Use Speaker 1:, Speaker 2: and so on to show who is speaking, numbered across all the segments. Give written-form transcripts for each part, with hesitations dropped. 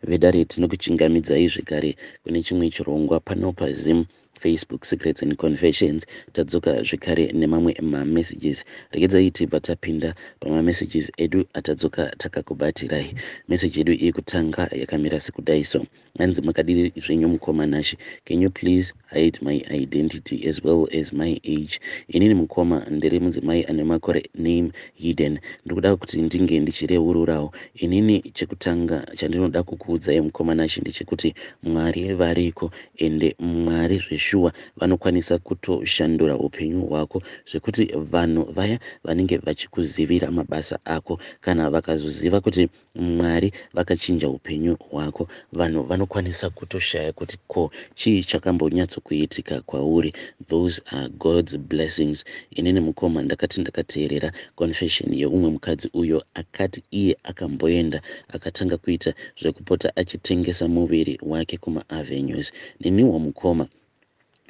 Speaker 1: vedare tinokuchingamidzai zvekare kune chimwe chirongwa pano paZim Facebook Secrets and Confessions. Tadzoka zvekare nemamwe mamessages. Regedzai tibva tapinda pamamessages edu atadzoka takakubatirai. Message edu yekutanga yakamira sekudai so: hanzi makadiri zvenyu mukoma Nashi, can you please hide my identity as well as my age? Inini mukoma ndiri mudzimai ane makore name hidden. Ndikuda kuti ndinge ndichireururawo. Inini chekutanga chandinoda kukuudzai mukoma Nashi ndechekuti Mwari variko, ende Mwari zveshuwa vanokwanisa kutoshandura upenyu hwako, zvekuti vanhu vaya vanenge vachikuzivira mabasa ako kana vakazoziva kuti Mwari vakachinja upenyu hwako, vanhu vanokwanisa kutoshaya kuti ko chii chakambonyatsokuitika kwauri. Those are God's blessings. Inini mukoma ndakati ndakateerera confession yeumwe mukadzi uyo akati iye akamboenda akatanga kuita zvekupota achitengesa muviri wake kuma-avenues. Neniwo mukoma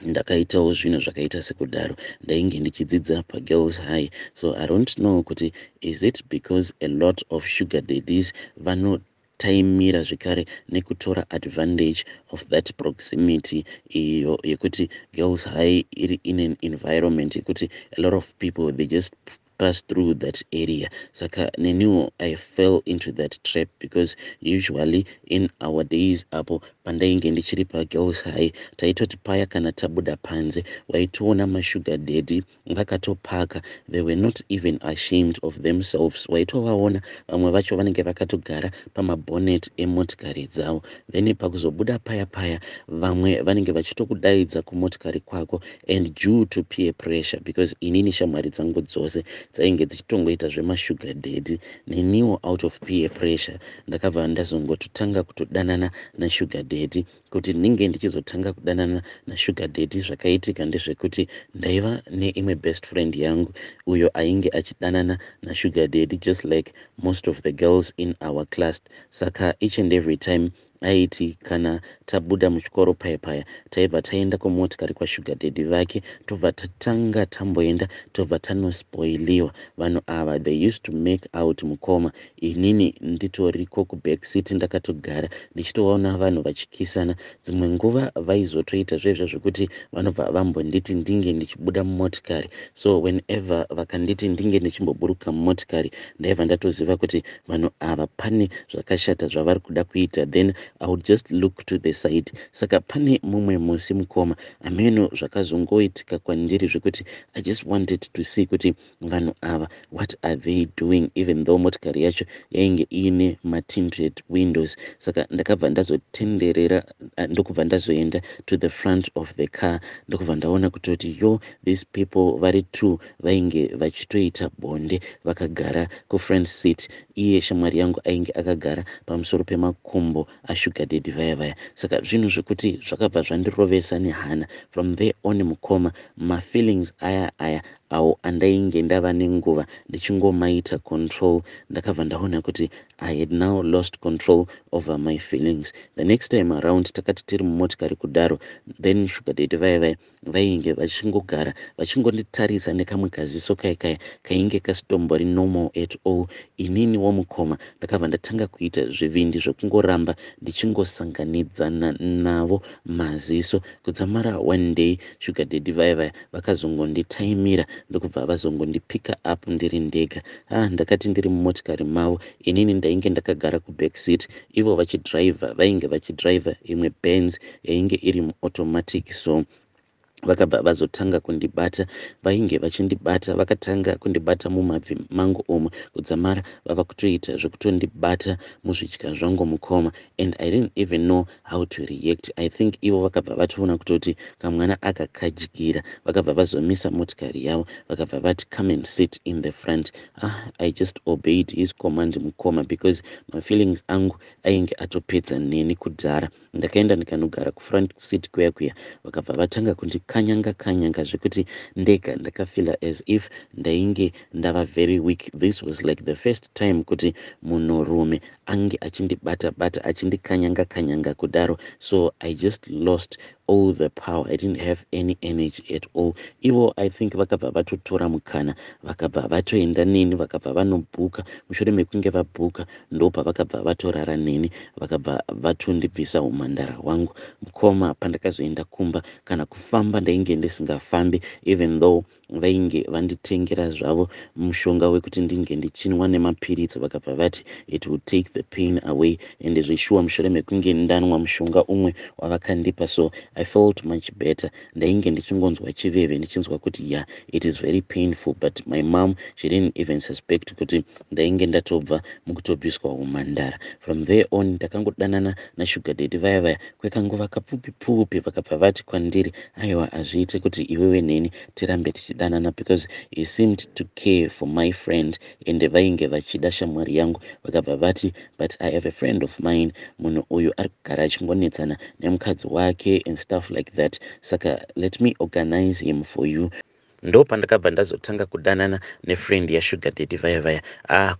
Speaker 1: ndakaitawo zvinhu zvakaita sekudaro. Ndainge ndichidzidza pagirls high, so I don't know kuti is it because a lot of sugar daddies vanotaimira zvekare nekutora advantage of that proximity iyo yekuti girls high iri in an environment yekuti a lot of people they just pass through that area. Saka neniwo I fell into that trap because usually in our days apo pandainge ndichiri pagirls high taitoti paya kana tabuda panze waitoona mashuga daddy vakatopaka, they were not even ashamed of themselves. Waitovaona vamwe vacho vanenge vakatogara pamabonnet emotikari dzavo, then pakuzobuda paya paya vamwe vanenge vachitokudaidza kumotikari kwako, and due to peer pressure, because inini shamwari dzangu dzose dzainge dzichitongoita zvemashuga daddy, neniwo out of peer pressure ndakabva ndazongototanga kutodanana nashuga daddy. Kuti ninge ndichizotanga kudanana nashuga daddy, zvakaitika ndezvekuti ndaiva neimwe best friend yangu uyo ainge achidanana nashuga daddy just like most of the girls in our class. Saka each and every time aiti kana tabuda muchikoro paya paya taibva taenda kumotikari kwashuga daddy vake, tobva tatanga tamboenda tobva tanospoiliwa. Vanhu ava they used to make out mukoma, inini nditoriko kubackseat ndakatogara ndichitoona vanhu vachikisana. Dzimwe nguva vaizotoita zvezvo zvekuti vanobva vambonditi ndinge ndichibuda mumotikari, so whenever vakanditi ndinge ndichimboburuka mumotikari ndaibva ndatoziva kuti vanhu ava pane zvakashata zvavari kuda kuita, then I would just look to the side. Saka pane mumwe musi mukoma ameno zvakazongoitika kwandiri zvekuti I just wanted to see kuti vanhu ava what are they doing, even though motikari yacho yainge iine matinted windows. Saka ndakabva ndazotenderera ndokubva ndazoenda to the front of the car, ndokubva ndaona kutoti yo these people vari two vainge vachitoita bonde vakagara kufront seat, iye shamwari yangu ainge akagara pamusoro pemakumbo ashuga daddy vaya vaya. Saka zvinhu zvekuti zvakabva zvandirovesa nehana. From there on mukoma mafeelings aya awo andainge ndava nenguva ndichingomaita control, ndakabva ndaona kuti I had now lost control over my feelings. The next time around takati tiri mumotikari kudaro, then shuga daddy vaya vaya vainge vachingogara vachingonditarisa nekamwe kaziso kaya kainge kasitombori normal at all. Inini womukoma ndakabva ndatanga kuita zvivindi zvekungoramba ndichingosanganidzana navo maziso, kudzamara one day shuga daddy vaya vaya vakazongonditaimira ndokubva vazongondipika up ndiri ndega. Ndakati ndiri mumotikari mavo, inini ndainge ndakagara kubackseat, ivo vachidriver vainge vachidriver imwe Benz yainge iri automatic, so vakabva vazotanga kundibata, vainge vachindibata vakatanga kundibata mumabvi mangu omwe, kudzamara vava kutoita zvekutondibata muzvidya zvangu mukoma, and I didn't even know how to react. I think ivo vakabva vatoona kutoti kamwana akakadyira, vakabva vazomisa motikari yavo vakabva vati come and sit in the front. I just obeyed his command mukoma, because my feelings angu ainge atopedza neni kudhara. Ndakaenda ndikanogara kufront seat kuya vakabva vatanga kanyanga zvekuti ndega ndakafila as if ndainge ndava very weak. This was like the first time kuti munhurume ange achindibata achindikanyanga kudaro. So I just lost all the power. I didn't have any energy at all. Ivo I think vakabva vatotora mukana vakabva vatoenda neni vakabva vanobhuka. Mushure mekunge vabhuka ndopa vakabva vatorara neni vakabva vatondibvisa umhandara hwangu. Mukoma pandakazoenda kumba kana kufamba ndainge ndisingafambi, even though vainge vanditengera zvavo mushonga wekuti ndinge ndichinwa nemapiritsi vakabva vati it would take the pain away, ende zvishuwa mushure mekunge ndanwa mushonga umwe wavakandipa. So I felt much better. Ndainge ndichingonzwa chiveve ndichinzwa kuti yeah, it is very painful, but my mom, she didn't even suspect kuti ndainge ndatobva mukutobviswa umhandara. From there on ndakangodanana nashuga daddy vaya kwekanguva kapfupi vakabva vati kwandiri aiwa hazviite kuti iwewe neni tirambe tichidanana, because he seemed to care for my friend, ende vainge vachida shamwari yangu. Vakabva vati but I have a friend of mine, munhu uyu ari kugara achingonetsana nemukadzi wake and stuff like that, saka let me organize him for you. Ndo pandakabva ndazotanga kudanana nefriend yashuga daddy vaya.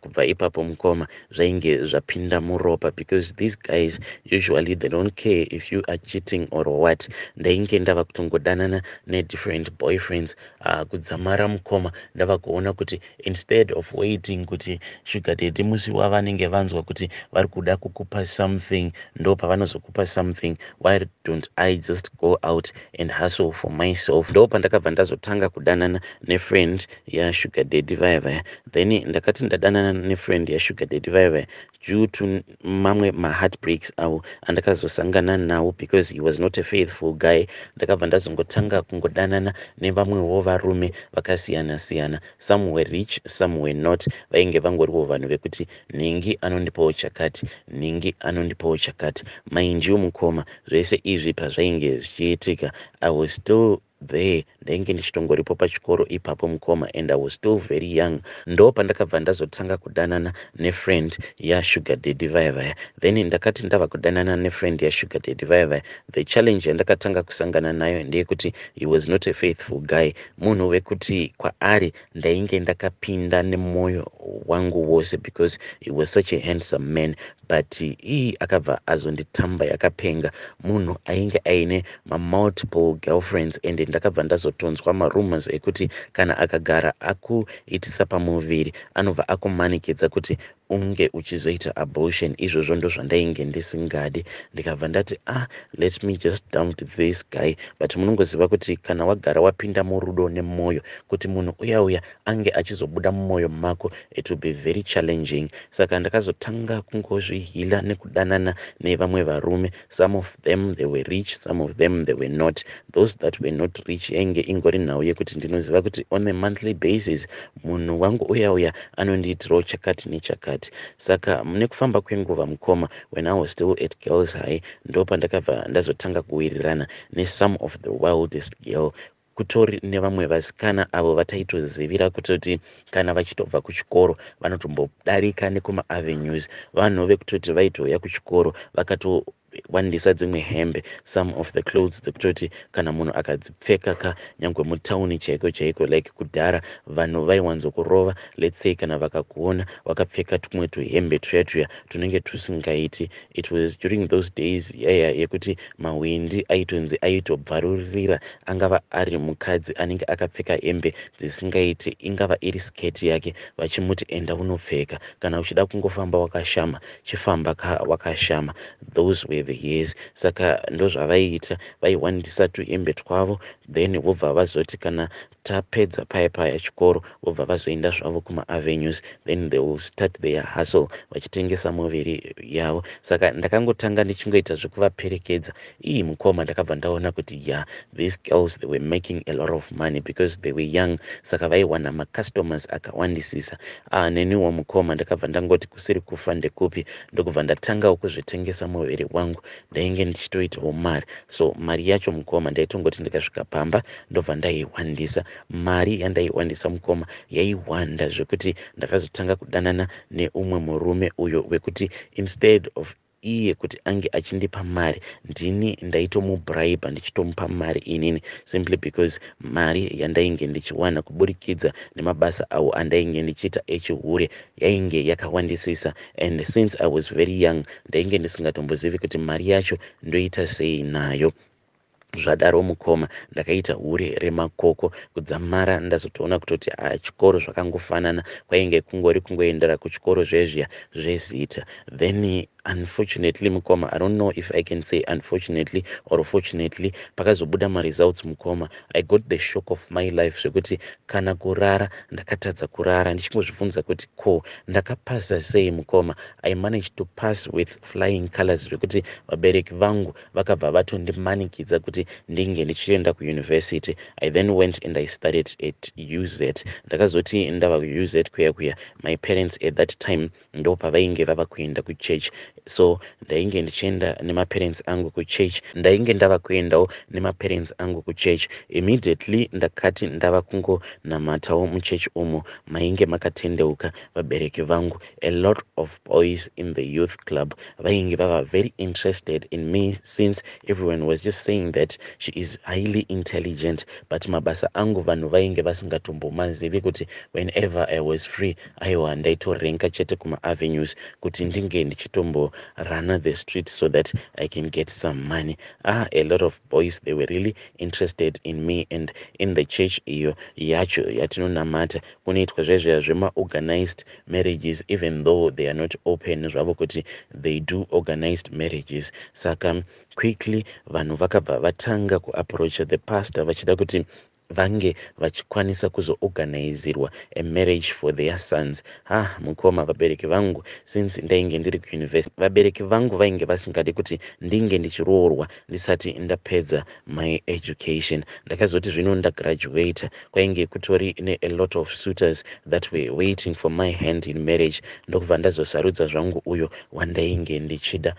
Speaker 1: Kubva ipapo mukoma zvainge zvapinda muropa, because these guys usually they don't care if you are cheating or what. Ndainge ndava kutongodanana nedifferent boyfriends. Kudzamara mukoma ndava kuona kuti instead of waiting kuti shuga daddy musi wavanenge vanzwa kuti vari kuda kukupa something ndo pavanozokupa something, why don't I just go out and hustle for myself? Ndo pandakabva ndazotanga kudanana nefriend yashuga daddy vaya. Then ndakati ndadanana nefriend yashuga daddy vaya due to mamwe maheartbreaks avo andakazosangana nawo, because he was not a faithful guy. Ndakabva ndazongotanga kungodanana nevamwewo varume vakasiyana. Some were rich, some were not. Vainge vangoriwo vanhu vekuti ningi anondipawo chakati, ningi anondipawo chakati. Mind you mukoma zvese izvi pazvainge zvichiitika, I was still there. Ndainge ndichitongoripo pachikoro ipapo mukoma, and I was still very young. Ndo pandakabva ndazotanga kudanana nefriend yashuga daddy vaya. Then ndakati ndava kudanana nefriend yashuga daddy vaya, the challenge yandakatanga kusangana nayo ndeyekuti he was not a faithful guy. Munhu wekuti kwaari ndainge ndakapinda nemoyo wangu wose, because he was such a handsome man, but akabva azonditamba yakapenga. Munhu ainge aine multiple girlfriends, and ndakabva ndazotonzwa marumors ekuti kana akagara akuitisa pamuviri anobva akumanikidza kuti unge uchizoita abortion. Izvozvo ndo zvandainge ndisingadi. Ndikabva ndati let me just dump this guy. But munongoziva kuti kana wagara wapinda murudo nemoyo, kuti munhu uya ange achizobuda mumoyo mako, it will be very challenging. Saka ndakazotanga kungozvihila nekudanana nevamwe varume. Some of them they were rich, some of them they were not. Those that were not rich enge ingori nhau yekuti ndinoziva kuti on a monthly basis munhu wangu uya anondiitirawo chakati nechakati. Saka nekufamba kwenguva mukoma, when I was still at girls high, ndo pandakabva ndazotanga kuwirirana nesome of the wildest girl. Kutori nevamwe vasikana avo vataitozivira kutoti kana vachitobva kuchikoro vanotombodarika nekumavenues. Vanhu vekutoti vaitouya kuchikoro vakatowandisa dzimwe hembe, some of the clothes dzekutoti kana munhu akadzipfeka nyangwe mutauni chaiko like kudhara vanhu vaiwanzokurova. Let's say kana vakakuona wakapfeka tumwe tuhembe tuya tunenge tusingaiti. It was during those days yekuti mawindi aitonzi aitobvarurira, angava ari mukadzi anenge akapfeka hembe dzisingaiti, ingava iri sketi yake, vachimuti enda unopfeka, kana uchida kungofamba wakashama chifamba wakashama. Those were the years. Saka ndo zvavaiita, vaiwandisa tuhembe twavo, then vobva vazoti kana tapedza paya chikoro vobva vazoenda zvavo kumaavenues, then they will start their hustle vachitengesa muviri yavo. Saka ndakangotanga ndichingoita zvekuvaperekedza. Mukoma ndakabva ndaona kuti these girls they were making a lot of money because they were young, saka vaiwana macustomers akawandisisa. Neniwo mukoma ndakabva ndangoti kusiri kufa ndekupi, ndokubva ndatangawo kuzvitengesa muviri wangu. Ndainge ndichitoitawo mari, so mari yacho mukoma ndaitongoti ndikasvika pamba ndobva ndaiwandisa. Mari yandaiwandisa mukoma yaiwanda zvekuti ndakazotanga kudanana neumwe murume uyo wekuti instead of iye kuti ange achindipa mari ndini ndaitomubraiba ndichitomupa mari inini simply because mari yandainge ndichiwana kuburikidza nemabasa awo andainge ndichiita echihure yainge yakawandisisa, and since I was very young ndainge ndisingatombozivi kuti mari yacho ndoita sei nayo. Zvadaro mukoma ndakaita hure remakoko kudzamara ndazotoona kutoti chikoro zvakangofanana kwainge kungori kungoendera kuchikoro zvezviya zvezita. Then unfortunately mukoma, I don't know if I can say unfortunately or fortunately, pakazobuda results mukoma, I got the shock of my life zvekuti kana kurara ndakatadza kurara ndichingozvibvunza kuti ko ndakapasa sei mukoma. I managed to pass with flying colors zvekuti vabereki vangu vakabva vatondimanikidza kuti ndinge ndichienda kuuniversity. I then went and I studied at UZ. Ndakazoti ndava kuUZ kuya my parents at that time ndo pavainge vava kuenda kuchurch, so ndainge ndichienda nemaparents angu kuchurch, ndainge ndava kuendawo nemaparents angu kuchurch. Immediately ndakati ndava kungonamatawo muchurch umo mainge makatendeuka vabereki vangu. A lot of boys in the youth club vainge vava very interested in me since everyone was just saying that she is highly intelligent, but mabasa angu vanhu vainge vasingatombomazivi kuti whenever I was free aiwa ndaitorenka chete kuma avenues kuti ndinge ndichitombo run the street so that I can get some money. A lot of boys, they were really interested in me, and in the church iyo yacho yatinonamata kunoitwa zvezviya zvema organized marriages, even though they are not open zvavo kuti they do organized marriages. Saka quickly vanhu vakabva vatanga kuapproach the pastor vachida kuti vange vachikwanisa kuzoorganizirwa a marriage for their sons. Mukoma, vabereki vangu since ndainge ndiri kuuniversity, vabereki vangu vainge vasingadi kuti ndinge ndichiroorwa ndisati ndapedza my education. Ndakazoti zvino ndagraduate kwainge kutori a lot of suitors that were waiting for my hand in marriage, ndokubva ndazosarudza zvangu uyo wandainge ndichida.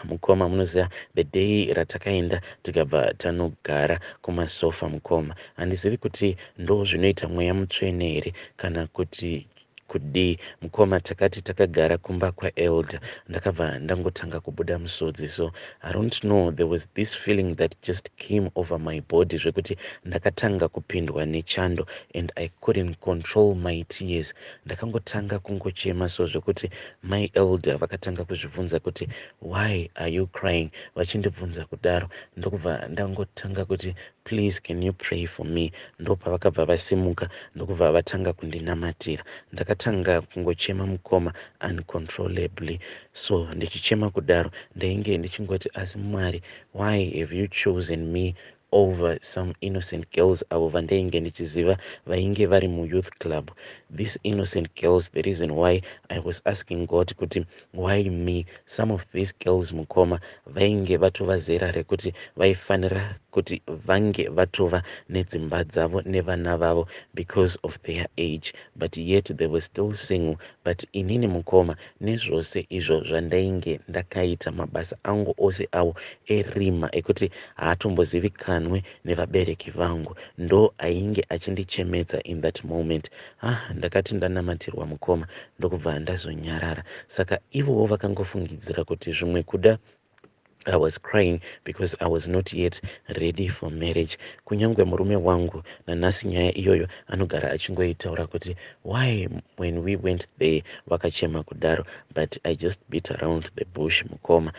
Speaker 1: Mukoma, munoziva the day ratakaenda tikabva tanogara kumasofa mukoma, handizivi kuti ndo zvinoita mweya mutsvene here kana kuti kudii mukoma. Takati takagara kumba kwaelder ndakabva ndangotanga kubuda musodzi, so I don't know, there was this feeling that just came over my body zvekuti ndakatanga kupindwa nechando and I couldn't control my tears. Ndakangotanga kungochema so zvekuti my elder vakatanga kuzvibvunza kuti why are you crying, vachindibvunza kudaro ndokubva ndangotanga kuti please can you pray for me. Ndopavakabva vasimuka ndokubva vatanga kundinamatira. Ndakatanga kungochema mukoma uncontrollably, so ndichichema kudaro ndainge ndichingoti asi Mwari, why have you chosen me over some innocent girls avo vandainge ndichiziva vainge vari muyouth club. These innocent girls, the reason why I was asking God kuti why me, some of these girls mukoma vainge vatova zera rekuti vaifanira kuti vange vatova nedzimba dzavo nevana vavo because of their age, but yet they were still single. But inini mukoma, nezvose izvo zvandainge ndakaita, mabasa angu ose awo erima ekuti haatombozivikanwe nevabereki vangu, ndo ainge achindichemedza in that moment. Ndakati ndanamatirwa mukoma ndokubva ndazonyarara. Saka ivowo vakangofungidzira kuti zvimwe kuda I was crying because I was not yet ready for marriage. Kunyangwe murume wangu nanhasi nyaya iyoyo anogara achingoitaura kuti why when we went there vakachema kudaro, but I just beat around the bush mukoma.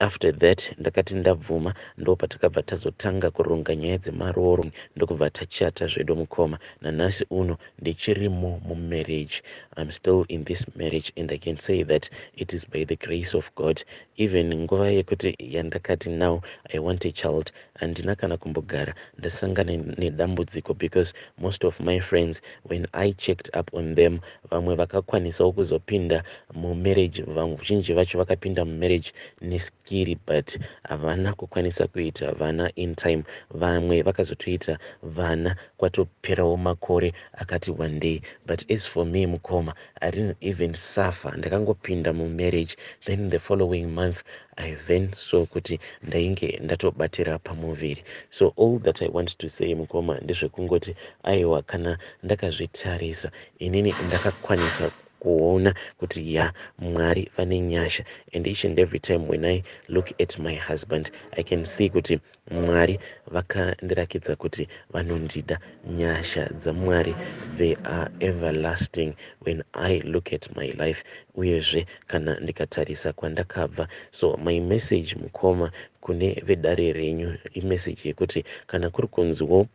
Speaker 1: After that ndakati ndabvuma, ndo patakabva tazotanga kuronga nyaya dzemaroro ndokubva tachata zvedu mukoma. Nanhasi uno ndichirimo mumarriage. I'm still in this marriage and I can say that it is by the grace of God. Even nguva yekuti yandakati now I want a child, handina kana kumbogara ndasangana nedambudziko, because most of my friends when I checked up on them, vamwe vakakwanisawo kuzopinda mumarriage, vazhinji vacho vakapinda mumarriage neskiri, but havana kukwanisa kuita vana in time. Vamwe vakazotoita vana kwatoperawo makore akati one day. But as for me mukoma, I didn't even suffer. Ndakangopinda mumarriage, then the following month I then saw kuti ndainge ndatobatira pamuviri. So all that I want to say mukoma ndezvekungoti aiwa, kana ndakazvitarisa inini ndakakwanisa kuona kuti ya Mwari vane nyasha. And each and every time when I look at my husband, I can see kuti Mwari vakandirakidza kuti vanondida. Nyasha dzaMwari, they are everlasting when I look at my life, uyezve kana ndikatarisa kwandakabva. So my message mukoma kune vedare renyu imessage yekuti kana kuri kunziwo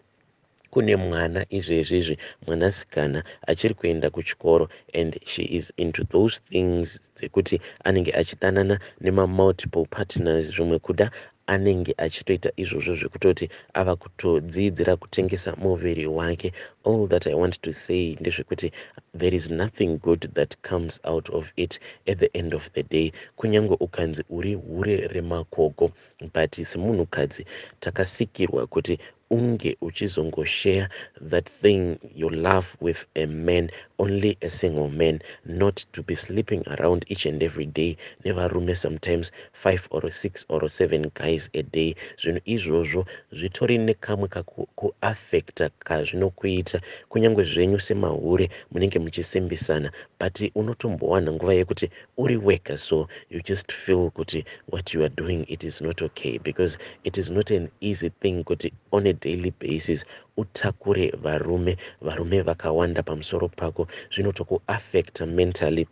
Speaker 1: kune mwana izvezvizvi mwanasikana achiri kuenda kuchikoro and she is into those things dzekuti anenge achidanana nemamultiple partners, zvimwe kuda anenge achitoita izvozvo zvekutoti ava kutodzidzira kutengesa muviri wake. All that I want to say ndezvekuti there is nothing good that comes out of it at the end of the day. Kunyange ukanzi uri hure remakoko, but semunhukadzi takasikirwa kuti unge uchizongoshare that thing you love with a man, only a single man, not to be sleeping around each and every day. Nevarume sometimes 5 or 6 or 7 guys a day. Zvinhu izvozvo zvitori nekamwe kakuaffecta kazvinokuita kunyange zvenyu semahure munenge muchisimbisana, but unotombowana nguva yekuti uri wega, so you just feel kuti what you are doing, it is not okay, because it is not an easy thing kuti on a daily basis utakure varume vakawanda pamusoro pako, zvinotokuaffecta mentally.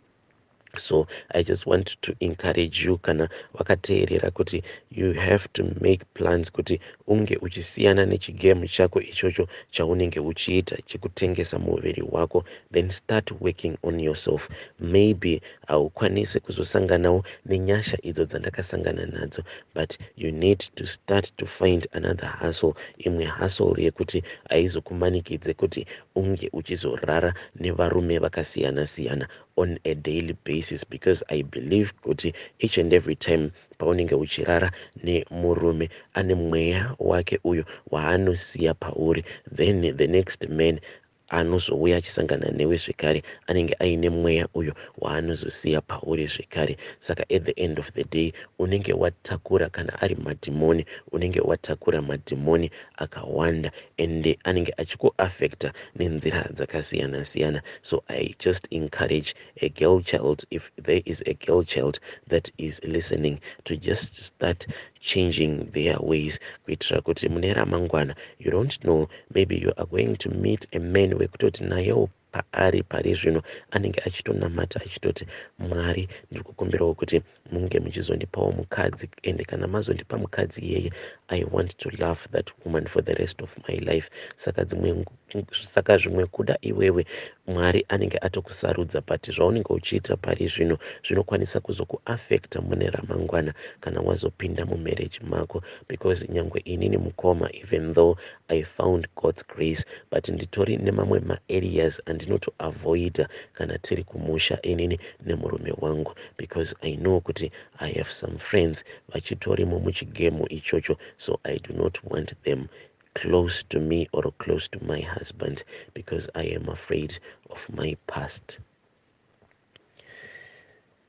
Speaker 1: So I just want to encourage you kana wakateerera kuti you have to make plans kuti unge uchisiyana nechigemu chako ichocho chaunenge uchiita chekutengesa muviri wako, then start working on yourself. Maybe haukwanisi kuzosanganawo nenyasha idzo dzandakasangana nadzo, but you need to start to find another hustle, imwe hustle yekuti haizokumanikidze kuti unge uchizorara nevarume vakasiyana siyana on a daily basis, because I believe kuti each and every time paunenge uchirara nemurume ane mweya wake uyo waanosiya pauri, then the next man anozouya achisangana newe zvekare anenge aine mweya uyo waanozosiya pauri zvekare. Saka at the end of the day unenge watakura, kana ari madhimoni unenge watakura madhimoni akawanda, ende anenge achikuaffecta nenzira dzakasiyana siyana. So I just encourage a girl child, if there is a girl child that is listening, to just start changing their ways, kuitira kuti mune ramangwana, you don't know, maybe you are going to meet a man wekutoti nayewo paari pari zvino anenge achitonamata achitoti Mwari ndiri kukumbirawo kuti munge muchizondipawo mukadzi, ende kana mazondipa mukadzi iyeye, I want to love that woman for the rest of my life. Saka zvimwe kuda iwewe Mwari anenge atokusarudza, but zvaunenge uchiita pari zvino zvinokwanisa kuzokuaffecta mune ramangwana kana wazopinda mumarriage mako, because nyangwe inini mukoma, even though I found God's grace, but nditori nemamwe maareas andinotoavoida kana tiri kumusha inini nemurume wangu, because I know kuti I have some friends vachitorimo muchigemu ichocho, so I do not want them close to me or close to my husband, because I am afraid of my past.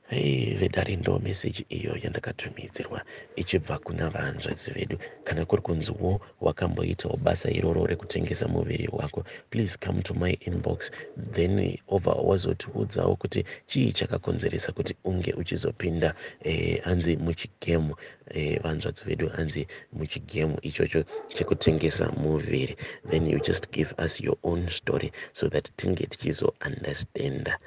Speaker 1: Hey, vedare ndo message iyo yandakatumidzirwa ichibva kuna vahanzvadzi vedu. Kana kuri kunziwo wakamboitawo basa iroro rekutengesa muviri wako, please come to my inbox, then obva wazotiudzawo kuti chii chakakonzeresa kuti unge uchizopinda hanzi muchigemu, vahanzvadzi vedu hanzi muchigemu ichocho chekutengesa muviri. Then you just give us your own story so that tinge tichizo understanda.